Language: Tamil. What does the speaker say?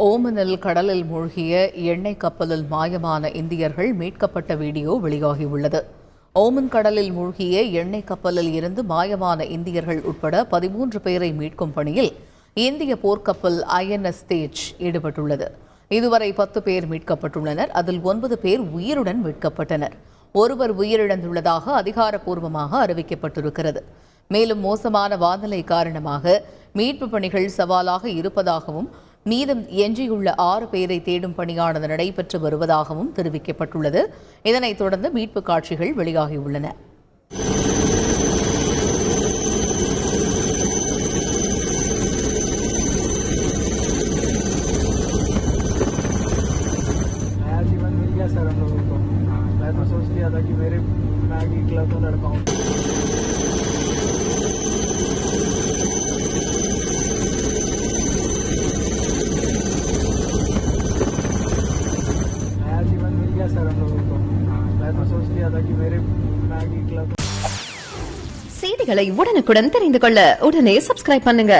ஓமனில் கடலில் மூழ்கிய எண்ணெய் கப்பலில் மாயமான இந்தியர்கள் மீட்கப்பட்ட வீடியோ வெளியாகியுள்ளது. ஓமன் கடலில் மூழ்கிய எண்ணெய் கப்பலில் இருந்து மாயமான இந்தியர்கள் உட்பட 13 பேரை மீட்கும் பணியில் இந்திய போர்க்கப்பல் INS தேஜ் ஈடுபட்டுள்ளது. இதுவரை 10 பேர் மீட்கப்பட்டுள்ளனர். அதில் 9 பேர் உயிருடன் மீட்கப்பட்டனர். ஒருவர் உயிரிழந்துள்ளதாக அதிகாரப்பூர்வமாக அறிவிக்கப்பட்டிருக்கிறது. மேலும் மோசமான வானிலை காரணமாக மீட்பு பணிகள் சவாலாக இருப்பதாகவும் மீதம் எஞ்சியுள்ள 6 பேரை தேடும் பணியானது நடைபெற்று வருவதாகவும் தெரிவிக்கப்பட்டுள்ளது. இதனைத் தொடர்ந்து மீட்பு காட்சிகள் வெளியாகியுள்ளன. செய்திகளை உடனுக்குடன் தெரிந்து கொள்ள உடனே சப்ஸ்கிரைப் பண்ணுங்க.